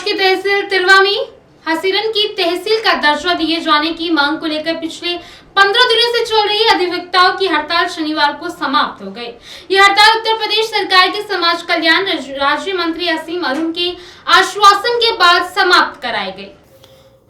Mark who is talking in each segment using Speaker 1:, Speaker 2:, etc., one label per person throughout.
Speaker 1: की तहसील तिरवा में हसीरन की तहसील का दर्जा दिए जाने की मांग को लेकर पिछले 15 दिनों से चल रही अधिवक्ताओं की हड़ताल शनिवार को समाप्त हो गई। यह हड़ताल उत्तर प्रदेश सरकार के समाज कल्याण राज्य मंत्री असीम अरुण के आश्वासन के बाद समाप्त कराई गई।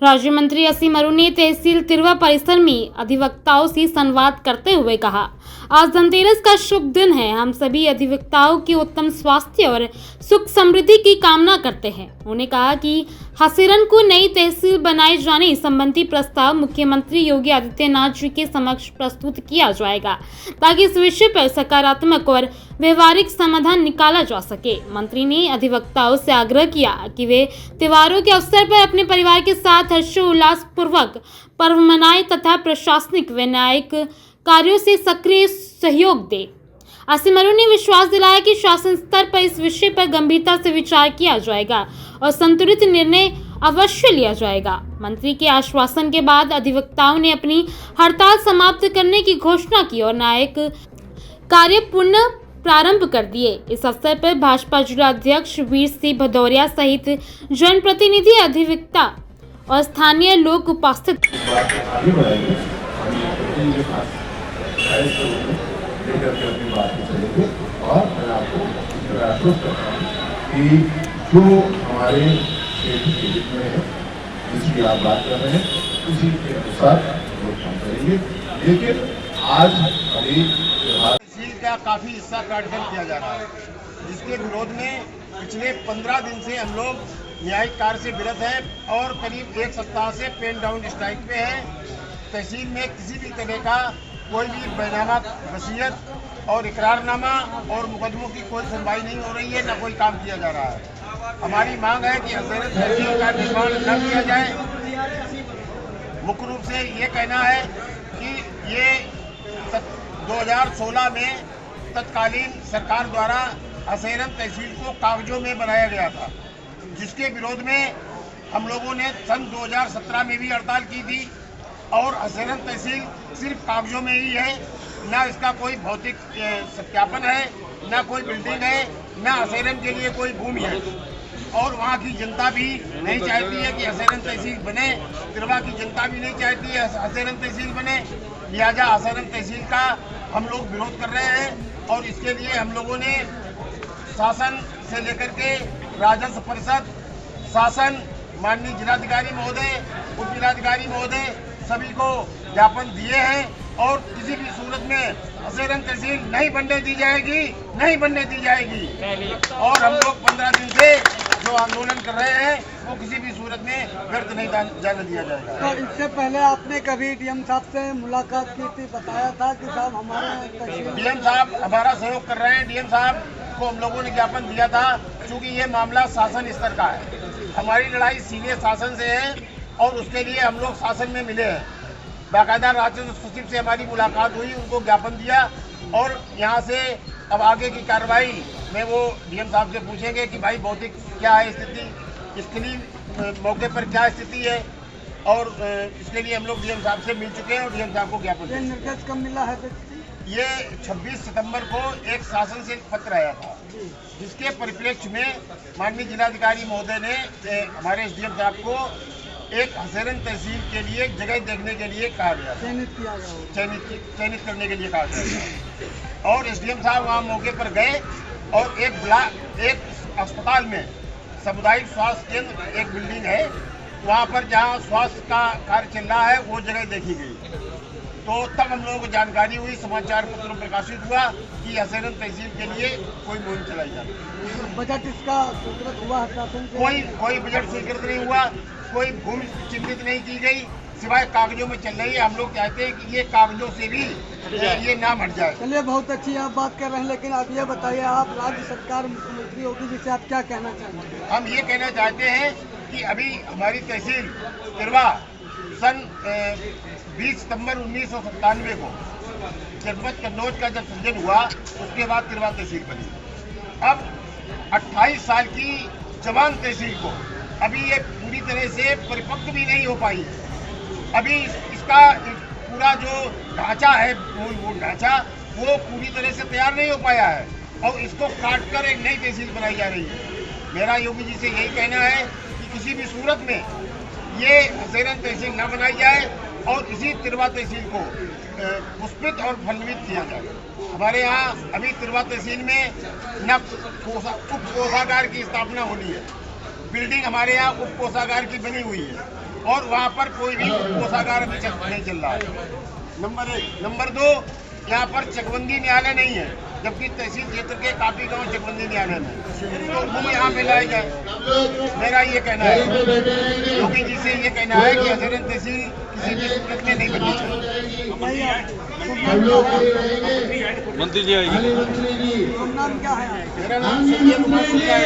Speaker 1: राज्य मंत्री असीम अरुण ने तहसील तिरवा परिसर में अधिवक्ताओं से संवाद करते हुए कहा, आज धनतेरस का शुभ दिन है। हम सभी अधिवक्ताओं के उत्तम स्वास्थ्य और सुख समृद्धि की कामना करते हैं। उन्होंने कहा कि हसीरन को नई तहसील बनाए जाने संबंधी प्रस्ताव मुख्यमंत्री योगी आदित्यनाथ जी के समक्ष प्रस्तुत किया जाएगा ताकि इस विषय पर सकारात्मक और व्यवहारिक समाधान निकाला जा सके। मंत्री ने अधिवक्ताओं से आग्रह किया कि वे त्योहारों के अवसर पर अपने परिवार के साथ हर्षोल्लास पूर्वक पर्व मनाएं तथा प्रशासनिक व न्यायिक कार्यों से सक्रिय सहयोग दे। असीम अरुण ने विश्वास दिलाया कि शासन स्तर पर इस विषय पर गंभीरता से विचार किया जाएगा और संतुलित निर्णय अवश्य लिया जाएगा। मंत्री के आश्वासन के बाद अधिवक्ताओं ने अपनी हड़ताल समाप्त करने की घोषणा की और न्यायिक कार्य पुनः प्रारंभ कर दिए। इस अवसर पर भाजपा जिला अध्यक्ष वीर सिंह भदौरिया सहित जनप्रतिनिधि, अधिवक्ता और स्थानीय लोग उपस्थित।
Speaker 2: लेकर के अपनी बात को चलेंगे और मैं आपको आश्वस्त करता हूँ कि जो हमारे क्षेत्र के हित में है, जिसकी आप बात कर रहे हैं, उसी के अनुसार लोग काम करेंगे। लेकिन आज अभी
Speaker 3: तहसील का काफी हिस्सा काटकर किया जा रहा है, जिसके विरोध में पिछले 15 दिन से हम लोग न्यायिक कार्य से विरत हैं और करीब एक सप्ताह से पेन डाउन स्ट्राइक पे हैं। तहसील में किसी भी तरह का कोई भी बैनामा वसीयत और इकरारनामा और मुकदमों की कोई सुनवाई नहीं हो रही है, न कोई काम किया जा रहा है। हमारी मांग है कि हसीरन तहसील का निर्माण न किया जाए। मुख्य रूप से ये कहना है कि ये 2016 में तत्कालीन सरकार द्वारा हसीरन तहसील को कागजों में बनाया गया था, जिसके विरोध में हम लोगों ने सन 2017 में भी हड़ताल की थी। और हसीरन तहसील सिर्फ कागजों में ही है, ना इसका कोई भौतिक सत्यापन है, ना कोई बिल्डिंग है, ना हसीरन के लिए कोई भूमि है। और वहाँ की जनता भी नहीं चाहती है कि हसीरन तहसील बने, तिरवा की जनता भी नहीं चाहती है हसीरन तहसील बने। लिहाजा हसीरन तहसील का हम लोग विरोध कर रहे हैं और इसके लिए हम लोगों ने शासन से लेकर के राजस्व परिषद, शासन, माननीय जिलाधिकारी महोदय, उप जिलाधिकारी महोदय सभी को ज्ञापन दिए हैं और किसी भी सूरत में हसीरन तहसील नहीं बनने दी जाएगी, नहीं बनने दी जाएगी। और हम लोग 15 दिन से जो आंदोलन कर रहे हैं वो किसी भी सूरत में व्यर्थ नहीं जाने दिया जाएगा।
Speaker 4: तो इससे पहले आपने कभी डीएम साहब से मुलाकात की थी, बताया था कि साहब हमारे
Speaker 3: डीएम साहब हमारा सहयोग कर रहे हैं। डीएम साहब को हम लोगों ने ज्ञापन दिया था, क्योंकि ये मामला शासन स्तर का है। हमारी लड़ाई सीधे शासन से है और उसके लिए हम लोग शासन में मिले हैं। बाकायदा राजस्व सचिव से हमारी मुलाकात हुई, उनको ज्ञापन दिया और यहाँ से अब आगे की कार्रवाई में वो डीएम साहब से पूछेंगे कि भाई भौतिक क्या है स्थिति, इसके लिए मौके पर क्या स्थिति है। और इसके लिए हम लोग डीएम साहब से मिल चुके हैं और डीएम साहब को ज्ञापन दिया।
Speaker 4: निर्देश कब मिला है?
Speaker 3: ये 26 सितंबर को एक शासन से पत्र आया था, जिसके परिप्रेक्ष्य में माननीय जिलाधिकारी महोदय ने हमारे एसडीएम साहब को एक हसीरन तहसील के लिए जगह देखने के लिए कहा गया, चयनित करने के लिए कहा गया। और एसडीएम साहब वहाँ मौके पर गए और एक अस्पताल में सामुदायिक स्वास्थ्य केंद्र एक बिल्डिंग है, वहाँ पर जहाँ स्वास्थ्य का कार्य चल रहा है वो जगह देखी गई। तो तब हम लोगों को जानकारी हुई, समाचार पत्र में प्रकाशित हुआ कि हसीरन तहसील के लिए कोई मुहिम चलाई जा रही।
Speaker 4: बजट इसका स्वीकृत हुआ है शासन से?
Speaker 3: कोई बजट स्वीकृत नहीं हुआ, कोई भूमि चिन्हित नहीं की गई, सिवाय कागजों में चल रही है। हम लोग चाहते हैं कि ये कागजों से भी ये नाम हट जाए।
Speaker 4: चलिए, बहुत अच्छी आप बात कर रहे हैं, लेकिन आप ये बताइए, आप राज्य सरकार मुख्यमंत्री होगी, जिसे आप क्या कहना चाहेंगे?
Speaker 3: हम ये कहना चाहते हैं कि अभी हमारी तहसील तिरवा सन 20 सितंबर 1997 को जनपद कन्नौज का जब सृजन हुआ, उसके बाद तिरवा तहसील बनी। अब 28 साल की जवान तहसील को अभी ये पूरी तरह से परिपक्व भी नहीं हो पाई। अभी इसका पूरा जो ढांचा है, मूलभूत ढांचा, वो पूरी तरह से तैयार नहीं हो पाया है और इसको काटकर एक नई तहसील बनाई जा रही है। मेरा योगी जी से यही कहना है कि किसी भी सूरत में ये हसीरन तहसील न बनाई जाए और इसी तिरवा तहसील को पुष्पित और फलवित किया जाए। हमारे यहाँ अभी तिरवा तहसील में न उप कोषागार की स्थापना होनी है। बिल्डिंग हमारे यहाँ उप कोषागार की बनी हुई है और वहाँ पर कोई भी उप कोषागार अभी नहीं चल रहा है। नंबर 1। नंबर 2, यहाँ पर चकबंदी न्यायालय नहीं है, जबकि तहसील क्षेत्र के काफी गांव चकबंदी न्यायालय में, तो वो यहाँ पे लाया जाए। मेरा ये कहना है, क्योंकि जिसे ये कहना है कि हसीरन तहसील किसी भी सूरत में नहीं बननी चाहिए।
Speaker 5: मंत्री जी आएगी।
Speaker 4: नाम क्या है?
Speaker 3: मेरा नाम संजय कुमार सिंह है।